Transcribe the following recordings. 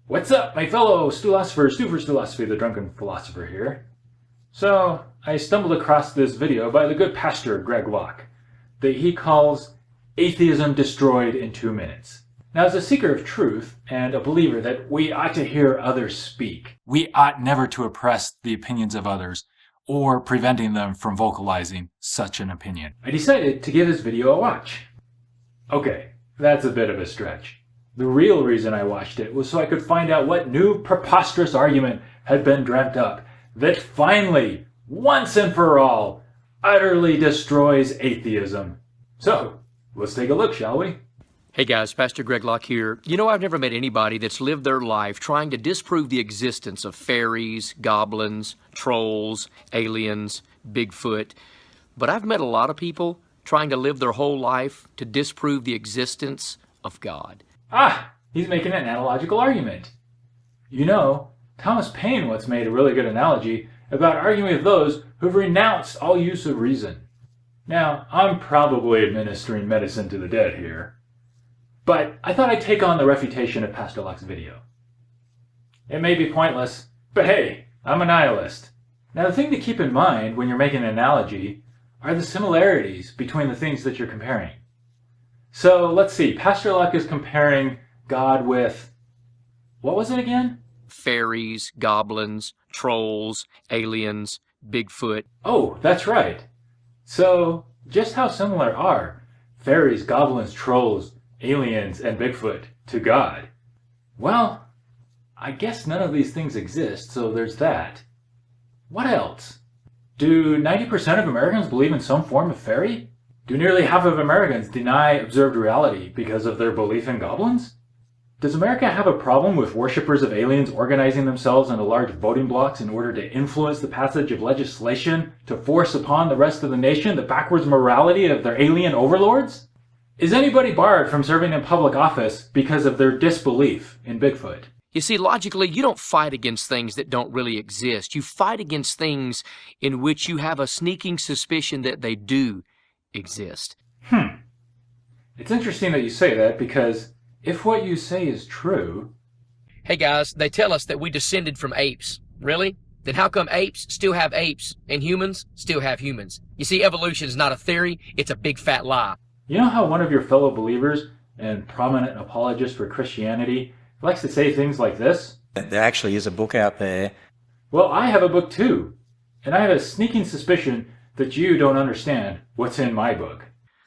What's up, my fellow Stulosopher, Stu for Stulosophy, the drunken philosopher here. So, I stumbled across this video by the good pastor Greg Locke that he calls Atheism Destroyed in 2 Minutes. Now, as a seeker of truth and a believer that we ought to hear others speak, we ought never to oppress the opinions of others or preventing them from vocalizing such an opinion, I decided to give this video a watch. Okay, that's a bit of a stretch. The real reason I watched it was so I could find out what new preposterous argument had been dreamt up that finally, once and for all, utterly destroys atheism. So, let's take a look, shall we? Hey guys, Pastor Greg Locke here. You know, I've never met anybody that's lived their life trying to disprove the existence of fairies, goblins, trolls, aliens, Bigfoot. But I've met a lot of people trying to live their whole life to disprove the existence of God. Ah, he's making an analogical argument. You know, Thomas Paine once made a really good analogy about arguing with those who've renounced all use of reason. Now, I'm probably administering medicine to the dead here, but I thought I'd take on the refutation of Pastor Locke's video. It may be pointless, but hey, I'm a nihilist. Now, the thing to keep in mind when you're making an analogy are the similarities between the things that you're comparing. So, let's see, Pastor Locke is comparing God with, what was it again? Fairies, goblins, trolls, aliens, Bigfoot. Oh, that's right. So, just how similar are fairies, goblins, trolls, aliens, and Bigfoot to God? Well, I guess none of these things exist, so there's that. What else? Do 90% of Americans believe in some form of fairy? Do nearly half of Americans deny observed reality because of their belief in goblins? Does America have a problem with worshippers of aliens organizing themselves into large voting blocks in order to influence the passage of legislation to force upon the rest of the nation the backwards morality of their alien overlords? Is anybody barred from serving in public office because of their disbelief in Bigfoot? You see, logically, you don't fight against things that don't really exist. You fight against things in which you have a sneaking suspicion that they do exist. It's interesting that you say that, because if what you say is true... Hey guys, they tell us that we descended from apes. Really? Then how come apes still have apes and humans still have humans? You see, evolution is not a theory, it's a big fat lie. You know how one of your fellow believers and prominent apologist for Christianity likes to say things like this? There actually is a book out there. Well, I have a book too, and I have a sneaking suspicion that you don't understand what's in my book.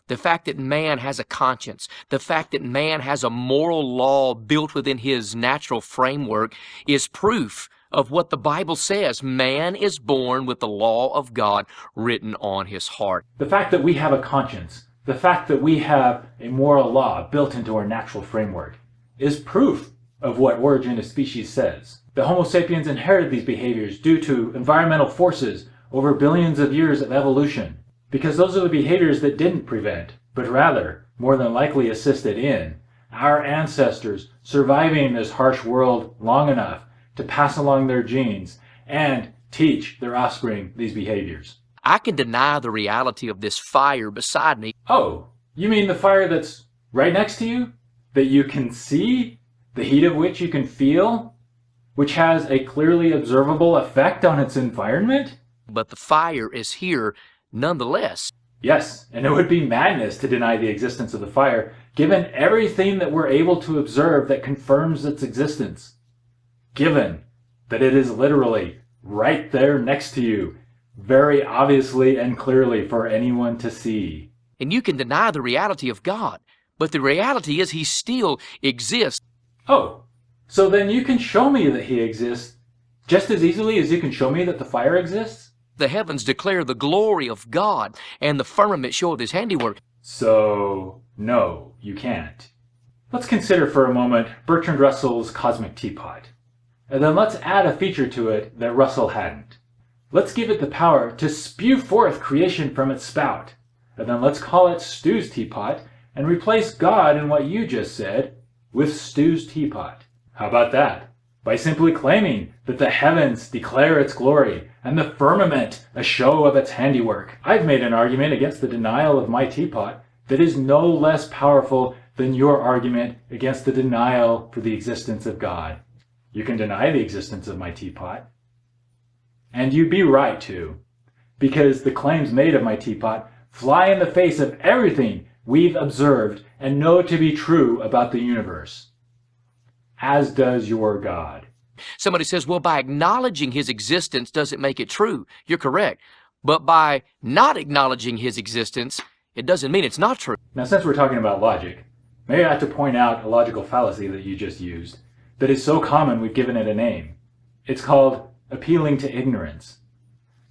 The fact that man has a conscience, the fact that man has a moral law built within his natural framework is proof of what the Bible says. Man is born with the law of God written on his heart. The fact that we have a conscience, the fact that we have a moral law built into our natural framework, is proof of what Origin of Species says. The Homo sapiens inherited these behaviors due to environmental forces over billions of years of evolution, because those are the behaviors that didn't prevent, but rather, more than likely assisted in, our ancestors surviving this harsh world long enough to pass along their genes and teach their offspring these behaviors. I can deny the reality of this fire beside me. Oh, you mean the fire that's right next to you? That you can see? The heat of which you can feel? Which has a clearly observable effect on its environment? But the fire is here nonetheless. Yes, and it would be madness to deny the existence of the fire, given everything that we're able to observe that confirms its existence. Given that it is literally right there next to you, very obviously and clearly for anyone to see. And you can deny the reality of God, but the reality is he still exists. Oh, so then you can show me that he exists just as easily as you can show me that the fire exists? The heavens declare the glory of God, and the firmament showeth his handiwork. So, no, you can't. Let's consider for a moment Bertrand Russell's cosmic teapot. And then let's add a feature to it that Russell hadn't. Let's give it the power to spew forth creation from its spout. And then let's call it Stu's teapot and replace God in what you just said with Stu's teapot. How about that? By simply claiming that the heavens declare its glory and the firmament a show of its handiwork. I've made an argument against the denial of my teapot that is no less powerful than your argument against the denial for the existence of God. You can deny the existence of my teapot. And you'd be right to, because the claims made of my teapot fly in the face of everything we've observed and know to be true about the universe, as does your God. Somebody says, well, by acknowledging his existence doesn't make it true. You're correct. But by not acknowledging his existence, it doesn't mean it's not true. Now, since we're talking about logic, maybe I have to point out a logical fallacy that you just used that is so common we've given it a name. It's called appealing to ignorance.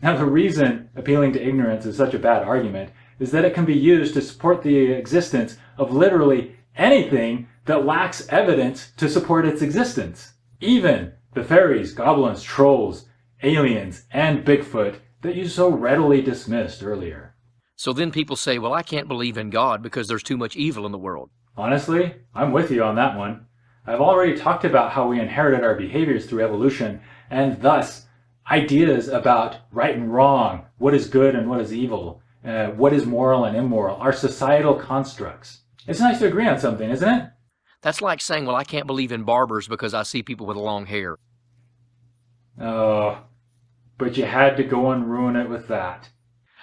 Now, the reason appealing to ignorance is such a bad argument is that it can be used to support the existence of literally anything that lacks evidence to support its existence. Even the fairies, goblins, trolls, aliens, and Bigfoot that you so readily dismissed earlier. So then people say, well, I can't believe in God because there's too much evil in the world. Honestly, I'm with you on that one. I've already talked about how we inherited our behaviors through evolution, and thus ideas about right and wrong, what is good and what is evil, what is moral and immoral, are societal constructs. It's nice to agree on something, isn't it? That's like saying, well, I can't believe in barbers because I see people with long hair. Oh, but you had to go and ruin it with that.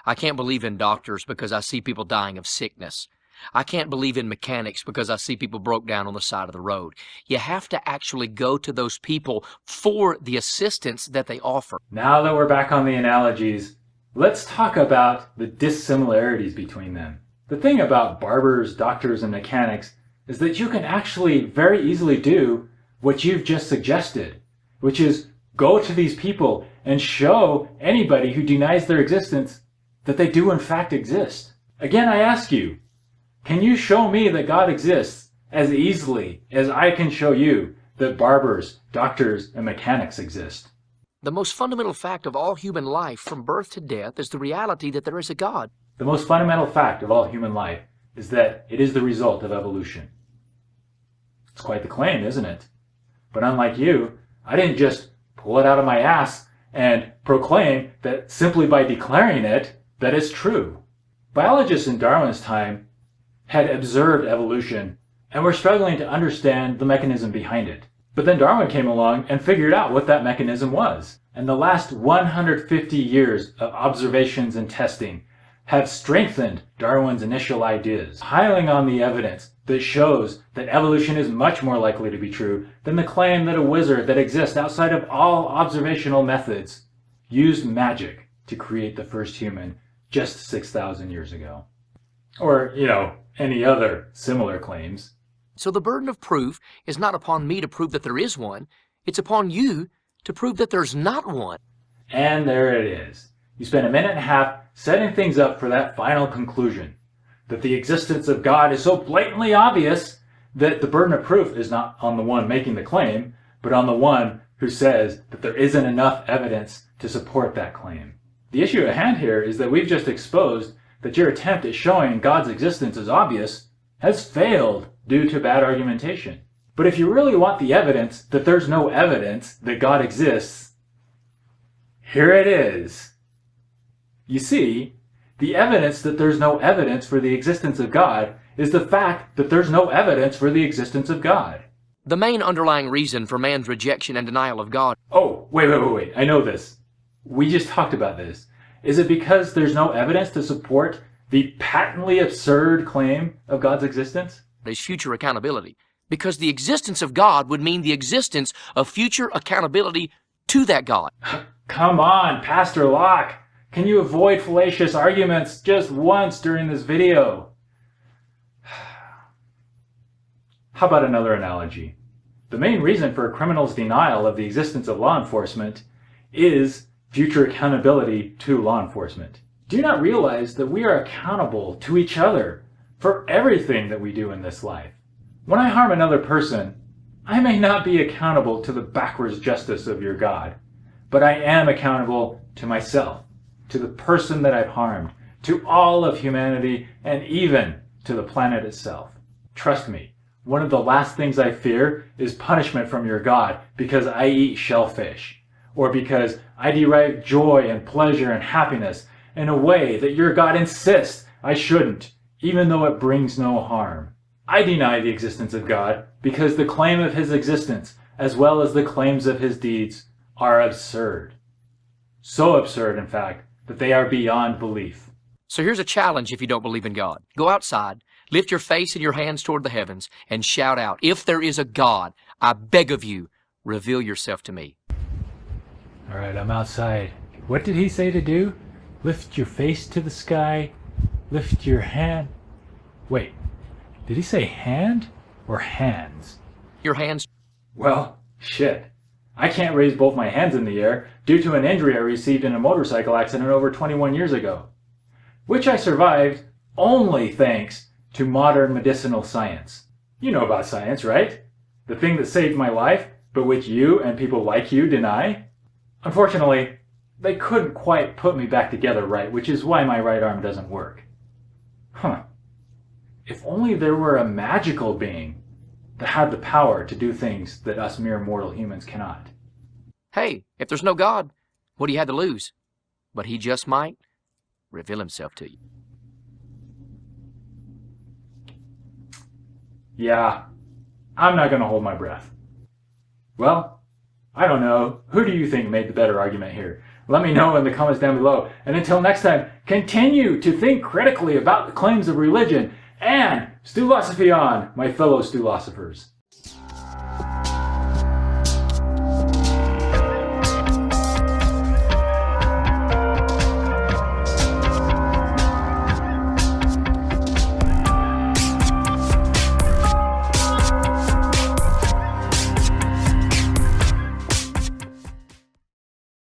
I can't believe in doctors because I see people dying of sickness. I can't believe in mechanics because I see people broke down on the side of the road. You have to actually go to those people for the assistance that they offer. Now that we're back on the analogies, let's talk about the dissimilarities between them. The thing about barbers, doctors, and mechanics is that you can actually very easily do what you've just suggested, which is go to these people and show anybody who denies their existence that they do in fact exist. Again, I ask you, can you show me that God exists as easily as I can show you that barbers, doctors, and mechanics exist? The most fundamental fact of all human life from birth to death is the reality that there is a God. The most fundamental fact of all human life is that it is the result of evolution. It's quite the claim, isn't it? But unlike you, I didn't just pull it out of my ass and proclaim that simply by declaring it, that it's true. Biologists in Darwin's time had observed evolution and were struggling to understand the mechanism behind it. But then Darwin came along and figured out what that mechanism was. And the last 150 years of observations and testing have strengthened Darwin's initial ideas, piling on the evidence that shows that evolution is much more likely to be true than the claim that a wizard that exists outside of all observational methods used magic to create the first human just 6,000 years ago. Or, any other similar claims. So the burden of proof is not upon me to prove that there is one. It's upon you to prove that there's not one. And there it is. You spent a minute and a half setting things up for that final conclusion, that the existence of God is so blatantly obvious that the burden of proof is not on the one making the claim, but on the one who says that there isn't enough evidence to support that claim. The issue at hand here is that we've just exposed that your attempt at showing God's existence is obvious has failed due to bad argumentation. But if you really want the evidence that there's no evidence that God exists, here it is. You see, the evidence that there's no evidence for the existence of God is the fact that there's no evidence for the existence of God. The main underlying reason for man's rejection and denial of God. Oh, wait. I know this. We just talked about this. Is it because there's no evidence to support the patently absurd claim of God's existence? Is future accountability. Because the existence of God would mean the existence of future accountability to that God. Come on, Pastor Locke. Can you avoid fallacious arguments just once during this video? How about another analogy? The main reason for a criminal's denial of the existence of law enforcement is future accountability to law enforcement. Do you not realize that we are accountable to each other for everything that we do in this life? When I harm another person, I may not be accountable to the backwards justice of your God, but I am accountable to myself, to the person that I've harmed, to all of humanity, and even to the planet itself. Trust me, one of the last things I fear is punishment from your God because I eat shellfish, or because I derive joy and pleasure and happiness in a way that your God insists I shouldn't, even though it brings no harm. I deny the existence of God because the claim of his existence as well as the claims of his deeds, are absurd. So absurd, in fact, that they are beyond belief. So here's a challenge if you don't believe in God. Go outside, lift your face and your hands toward the heavens, and shout out, "If there is a God, I beg of you, reveal yourself to me." All right, I'm outside. What did he say to do? Lift your face to the sky, lift your hand. Wait, did he say hand or hands? Your hands. Well, shit. I can't raise both my hands in the air due to an injury I received in a motorcycle accident over 21 years ago, which I survived only thanks to modern medicinal science. You know about science, right? The thing that saved my life, but which you and people like you deny? Unfortunately, they couldn't quite put me back together right, which is why my right arm doesn't work. Huh. If only there were a magical being that had the power to do things that us mere mortal humans cannot. Hey, if there's no God, what do you have to lose? But he just might reveal himself to you. Yeah, I'm not going to hold my breath. Well, I don't know. Who do you think made the better argument here? Let me know in the comments down below. And until next time, continue to think critically about the claims of religion and Stulosophy on, my fellow Stulosophies.